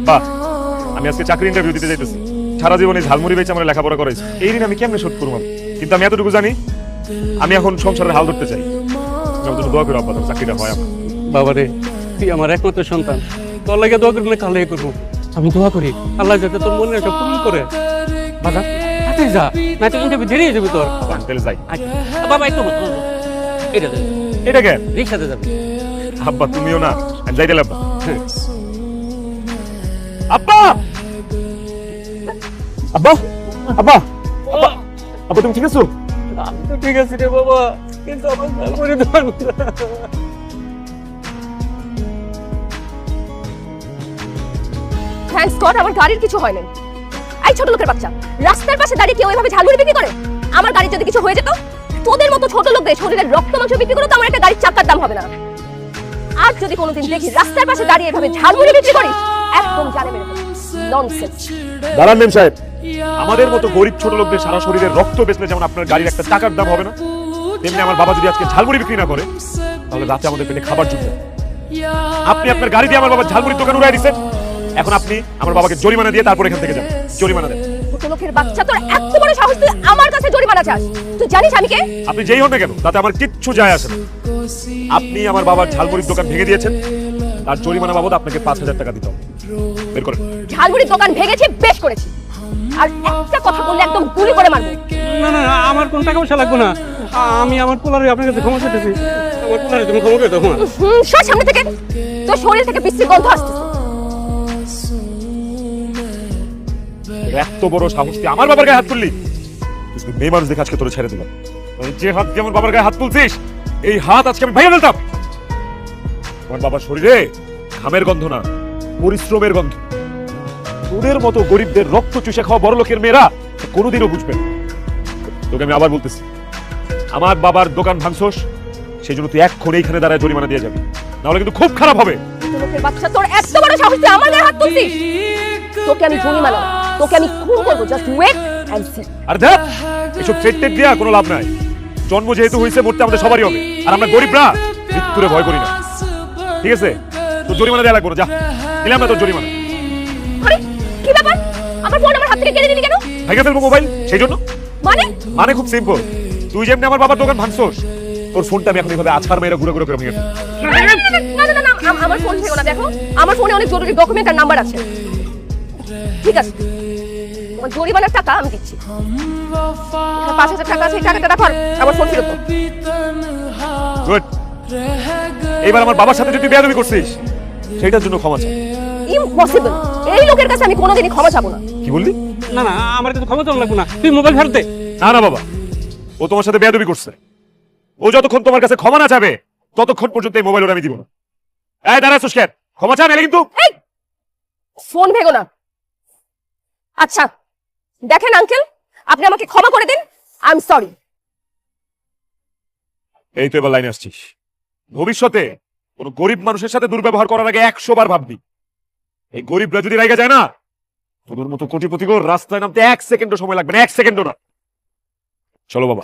বাহ, আমি আজকে চাকরি ইন্টারভিউ দিতে যাইতেছি। সারা জীবনে ঝালমুড়ি বেচে আমার লেখাপড়া করাইছে, এই ঋণ আমি কেমনে শোধ করবো? কিন্তু আমি এতটুকু জানি, আমি এখন সংসারের হাল ধরতে চাই। দোয়া করো আব্বা, চাকরিটা হয় আমার। বাবা রে, তুই আমার একমাত্র সন্তান, তোর লাগে দোয়া করবি না কালে করবো। আমি দোয়া করি আল্লাহ যাতে তোর মনে একটা পূরণ করে। বাবা তাতে যা, না তো ইন্টারভিউ দেরি হয়ে যাবে তোর। তাহলে যাই। বাবা একটু এটা দে, এটা কেন? রিক্সাতে যাবে। আব্বা তুমিও না, আমি যাই দিলাম। আব্বা আব্বা আব্বা আব্বা আব্বা, তুমি ঠিক আছো? আমি তো ঠিক আছি রে বাবা, কিন্তু আমার করে থ্যাঙ্কস গড আমার গাড়ির কিছু হয় নাই। এই ছোট লোকের বাচ্চা, রাস্তার পাশে দাঁড়িয়ে কেউ এভাবে ঝালমুড়ি বিক্রি করে? আমার গাড়ির যদি কিছু হয়ে যেত, তোদের মতো ছোট লোকদের শরীরের রক্ত মাংস বিক্রি করে তো আমার একটা গাড়ির চাকার দাম হবে না। আর যদি কোনোদিন দেখি রাস্তার পাশে দাঁড়িয়ে এভাবে ঝালমুড়ি বিক্রি করিস, একদম জানে মেরে দেব। ননসেন্স। দাঁড়ান মেম সাহেব, আমাদের মতো গরিব ছোট লোকদের সারা শরীরের রক্ত বেচলে যেমন আপনার গাড়ির একটা টাকার দাম হবে না, তেমনি আমার বাবা যদি আজকে ঝালমুড়ি বিক্রি না করে, তাহলে রাতে আমাদের পেটে খাবার জুটবে। আপনি আপনার গাড়ি দিয়ে আমার বাবার ঝালমুড়ির দোকান উড়াই দিচ্ছেন। এখন আপনি আমার বাবাকে জরিমানা দিয়ে তারপর এখান থেকে যান। জরিমানা দেন। ছোট লোকের বাচ্চা, তোর এত বড় সাহস, তুই আমার কাছে জরিমানা চাস? তুই জানিস আমি কে? আপনি যেই হন না কেন, তাতে আমার কিচ্ছু যায় আসে না। আপনি আমার বাবার ঝালমুড়ির দোকান ভেঙে দিয়েছেন, তার জরিমানা বাবদ আপনাকে 5,000 টাকা দিতে হবে। বের করেন। ঝালমুড়ির দোকান ভেঙেছি, বেশ করেছি। আর একটা কথা বললে একদম গুলি করে মারবো। না না, আমার কোন টাকা পয়সা লাগবে না। আমি আমার পোলারে আপনার কাছে ক্ষমা চাইতেছি। আমার পোলারে তুমি ক্ষমা করে দাও। সর সামনে থেকে, তোর শরীর থেকে বিশ্রী গন্ধ আসতেছে। এত বড় সাহস তুই আমার বাবার গায়ে হাত তুললি? তুই মেয়ে মানুষ দেখে আজকে তোরে ছেড়ে দিলাম। যে হাত দিয়ে আমার বাবার গায়ে হাত তুলছিস, এই হাত আজকে আমি ভেঙে ফেলতাম। আমার বাবার শরীরে ঘামের গন্ধ না, পরিশ্রমের গন্ধ। তোদের মতো গরিবদের রক্ত চুষে খাওয়া বড় লোকের মেয়েরা কোনোদিনও বুঝবে না। তোকে আমি আবার বলতেছি, আমার বাবার দোকান ভাঙছস, সেই জন্য তুই এক্ষুনি এইখানে দাঁড়ায় জরিমানা দিয়ে যাবি, নাহলে কিন্তু খুব খারাপ হবে। লোকের বাচ্চা, তোর এত বড় সাহস, তুই আমার গায়ে হাত তুলছিস? তোকে আমি জরিমানা, তোকে আমি খুন করবো। Just wait and see. আর দেখ, এসব ফেটটেট দিয়া কোনো লাভ নাই। জন্ম যেহেতু হয়েছে, মরতে আমাদের সবারই হবে। আর আমরা গরিবরা মৃত্যুরে ভয় করি না। ঠিক আছে, তোর জরিমানা দেওয়া লাগবে না। যা, দিলাম না তোর জরিমানা। আরে কি ব্যাপার, আমার ফোন আমার হাত থেকে কেড়ে নিলি কেন? ভেঙে ফেলবো মোবাইল, সেই জন্য। মানে মানে খুব সিম্পল, তুই যেমনি আমার বাবার দোকান ভাঙছস, তোর ফোনটা আমি এখন এইভাবে আছাড় মেরে ঘুরে ঘুরে করে ভেঙে ফেলবো। না, আমার ফোন ভেঙো না। দেখো, আমার ফোনে অনেক জরুরি ডকুমেন্ট আর নাম্বার আছে। ঠিক আছে, তোমার জরিমানার টাকা আমি দিচ্ছি। 5,000 টাকা আছে, এই টাকাটা রাখো, আমার ফোন ফেরত দাও। গুড। এইবার আমার বাবার সাথে যদি বেয়াদবি করছিস, সেটার জন্য ক্ষমা চাই। ইম্পসিবল, এই লোকের কাছে আমি কোনোদিনই ক্ষমা চাবো না। কি বললি? না না, আমার কাছে ক্ষমা চাওয়া লাগবে না। তুই মোবাইল ফেরত দে। না না বাবা, ও তোমার সাথে বেয়াদবি করছে। ও যতক্ষণ তোমার কাছে ক্ষমা না চাবে, ততক্ষণ পর্যন্ত এই মোবাইল ওর আমি দিব না। এই দাঁড়াচ্ছিস কেন? ক্ষমা চা, নাহলে কিন্তু। এই ফোন ভেঙো না। আচ্ছা দেখেন আঙ্কেল, আপনি আমাকে ক্ষমা করে দিন। I am sorry. এই তো এবার লাইনে আসছিস। ভবিষ্যতে কোন গরিব মানুষের সাথে দুর্ব্যবহার করার আগে 100 বার ভাববি। এই গরিবরা যদি রাইগা যায় না, তোদের মতো কোটিপতিগো রাস্তায় নামতে 1 সেকেন্ডও সময় লাগবে না, 1 সেকেন্ডও না। চলো বাবা।